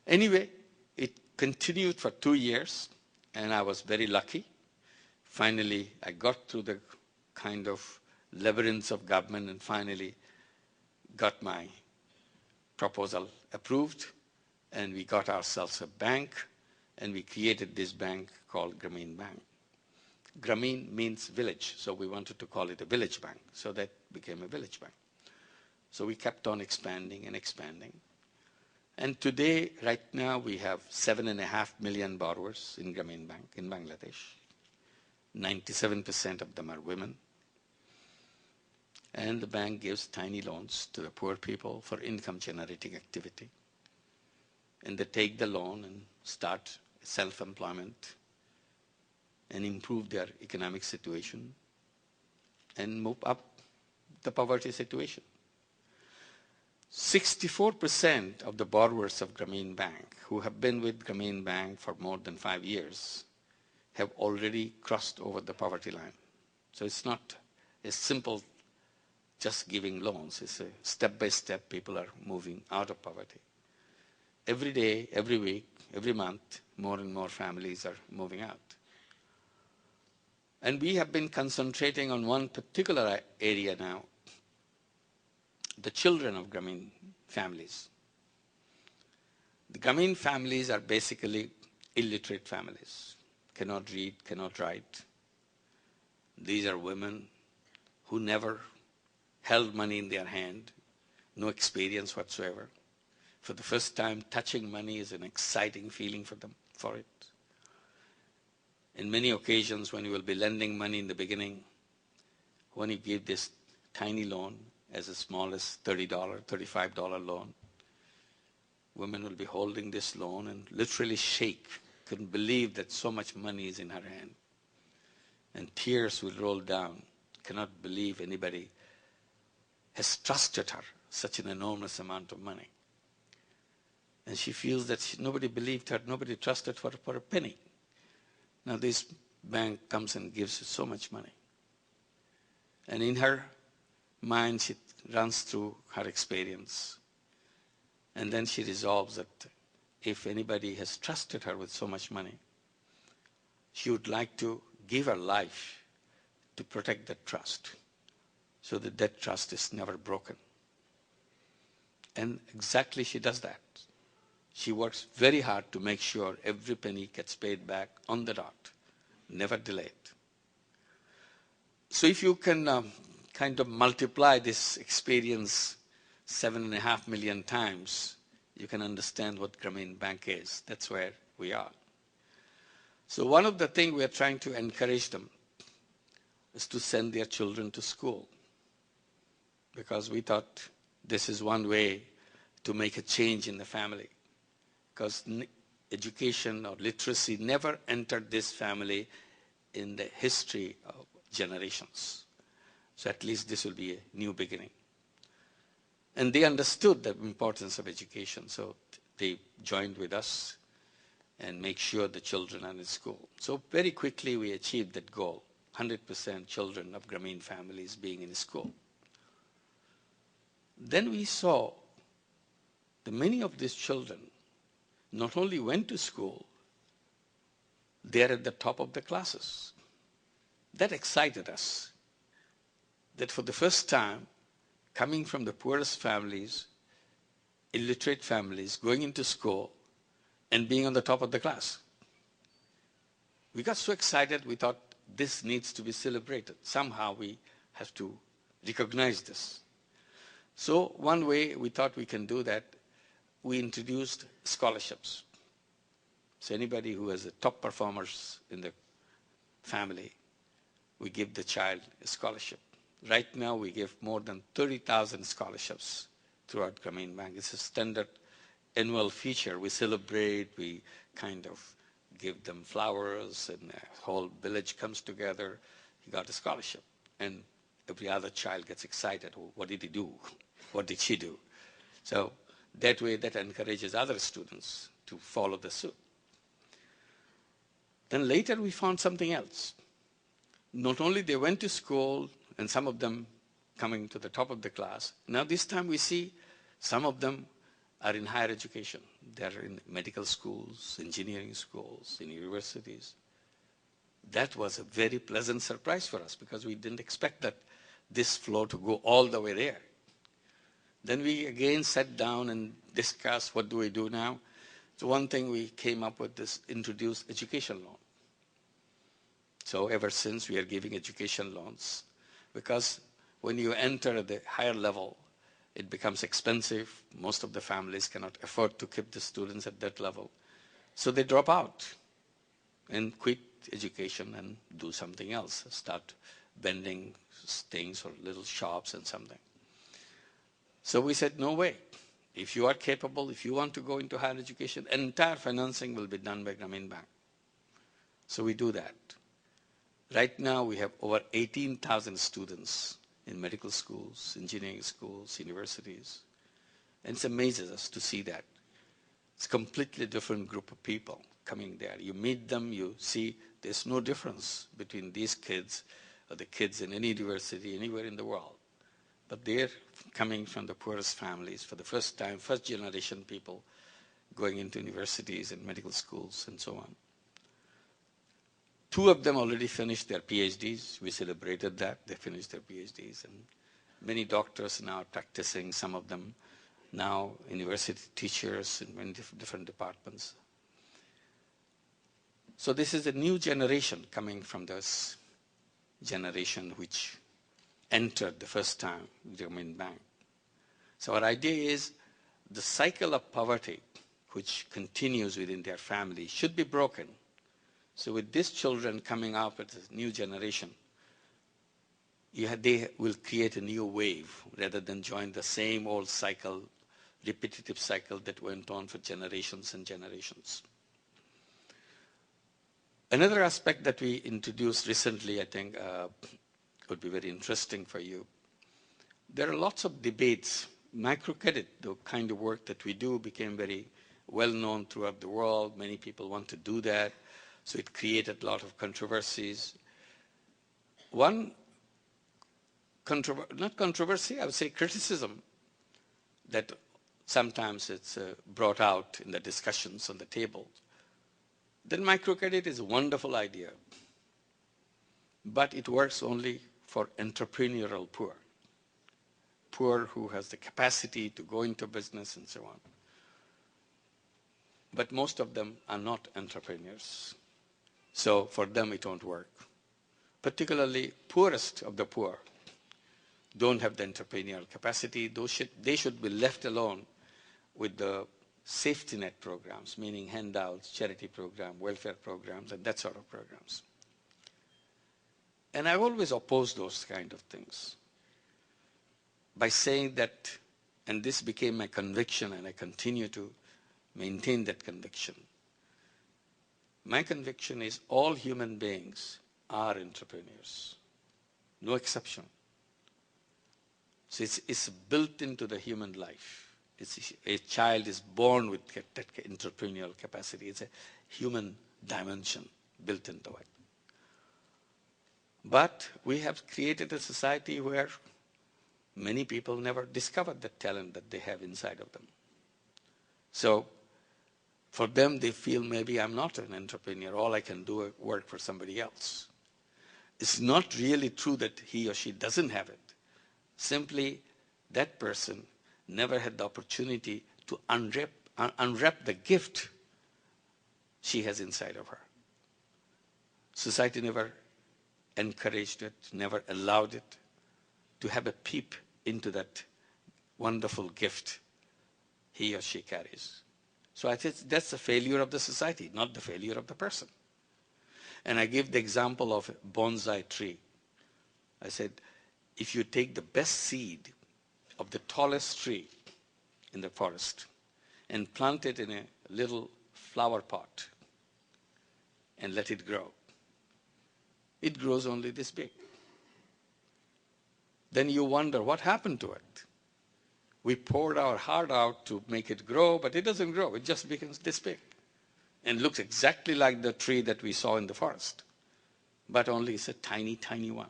Anyway, it continued for 2 years, and I was very lucky. Finally, I got through the kind of labyrinths of government and finally got my proposal approved, and we got ourselves a bank, and we created this bank called Grameen Bank. Grameen means village, so we wanted to call it a village bank, so that became a village bank. So we kept on expanding and expanding. And today, right now, we have 7.5 million borrowers in Grameen Bank in Bangladesh. 97% of them are women. And the bank gives tiny loans to the poor people for income-generating activity. And they take the loan and start self-employment and improve their economic situation and move up the poverty situation. 64% of the borrowers of Grameen Bank who have been with Grameen Bank for more than 5 years have already crossed over the poverty line. So it's not a simple just giving loans. It's a step-by-step people are moving out of poverty. Every day, every week, every month, more and more families are moving out. And we have been concentrating on one particular area now, the children of Grameen families. The Grameen families are basically illiterate families, cannot read, cannot write. These are women who never held money in their hand, no experience whatsoever. For the first time, touching money is an exciting feeling for them, for it. In many occasions, when you will be lending money in the beginning, when you give this tiny loan, as small as $30, $35 loan, women will be holding this loan and literally shake, couldn't believe that so much money is in her hand. And tears will roll down, cannot believe anybody has trusted her such an enormous amount of money. And she feels that nobody believed her, nobody trusted her for a penny. Now this bank comes and gives her so much money. And in her mind, she runs through her experience. And then she resolves that if anybody has trusted her with so much money, she would like to give her life to protect that trust, so that that trust is never broken. And exactly she does that. She works very hard to make sure every penny gets paid back on the dot, never delayed. So if you can kind of multiply this experience 7.5 million times, you can understand what Grameen Bank is. That's where we are. So one of the things we are trying to encourage them is to send their children to school, because we thought this is one way to make a change in the family. Because education or literacy never entered this family in the history of generations. So at least this will be a new beginning. And they understood the importance of education, so they joined with us and make sure the children are in school. So very quickly we achieved that goal, 100% children of Grameen families being in school. Then we saw that many of these children not only went to school, they are at the top of the classes. That excited us, that for the first time, coming from the poorest families, illiterate families, going into school and being on the top of the class. We got so excited, we thought this needs to be celebrated. Somehow we have to recognize this. So one way we thought we can do that, we introduced scholarships. So anybody who has the top performers in the family, we give the child a scholarship. Right now we give more than 30,000 scholarships throughout Grameen Bank. It's a standard annual feature. We celebrate, we kind of give them flowers, and the whole village comes together. He got a scholarship. And every other child gets excited. What did he do? What did she do? So that way, that encourages other students to follow the suit. Then later we found something else. Not only they went to school, and some of them coming to the top of the class, now this time we see some of them are in higher education. They're in medical schools, engineering schools, in universities. That was a very pleasant surprise for us because we didn't expect that this flow to go all the way there. Then we again sat down and discussed what do we do now. So one thing we came up with is introduce education loan. So ever since we are giving education loans because when you enter the higher level, it becomes expensive. Most of the families cannot afford to keep the students at that level. So they drop out and quit education and do something else, start vending things or little shops and something. So we said, no way. If you are capable, if you want to go into higher education, entire financing will be done by Grameen Bank. So we do that. Right now we have over 18,000 students in medical schools, engineering schools, universities. And it amazes us to see that. It's a completely different group of people coming there. You meet them, you see there's no difference between these kids or the kids in any university anywhere in the world. But they're coming from the poorest families for the first time, first generation people going into universities and medical schools and so on. 2 of them already finished their PhDs. We celebrated that. They finished their PhDs. And many doctors now are practicing, some of them now university teachers in many different departments. So this is a new generation coming from this generation which entered the first time the Grameen Bank. So our idea is the cycle of poverty which continues within their family should be broken. So with these children coming up with this new generation, they will create a new wave rather than join the same old cycle, repetitive cycle that went on for generations and generations. Another aspect that we introduced recently, I think, would be very interesting for you. There are lots of debates. Microcredit, the kind of work that we do, became very well known throughout the world. Many people want to do that. So it created a lot of controversies. One not controversy, I would say criticism that sometimes it's brought out in the discussions on the table. Then microcredit is a wonderful idea, but it works only for entrepreneurial poor who has the capacity to go into business and so on. But most of them are not entrepreneurs. So for them, it won't work. Particularly poorest of the poor don't have the entrepreneurial capacity. They should be left alone with the safety net programs, meaning handouts, charity program, welfare programs, and that sort of programs. And I always oppose those kind of things by saying that, and this became my conviction, and I continue to maintain that conviction. My conviction is all human beings are entrepreneurs, no exception. So it's built into the human life. A child is born with that entrepreneurial capacity. It's a human dimension built into it. But we have created a society where many people never discovered the talent that they have inside of them. So for them, they feel maybe I'm not an entrepreneur. All I can do is work for somebody else. It's not really true that he or she doesn't have it. Simply, that person never had the opportunity to unwrap the gift she has inside of her. Society never encouraged it, never allowed it to have a peep into that wonderful gift he or she carries. So I think that's the failure of the society, not the failure of the person. And I give the example of a bonsai tree. I said, if you take the best seed of the tallest tree in the forest and plant it in a little flower pot and let it grow, it grows only this big. Then you wonder what happened to it. We poured our heart out to make it grow, but it doesn't grow. It just becomes this big and looks exactly like the tree that we saw in the forest, but only it's a tiny, tiny one.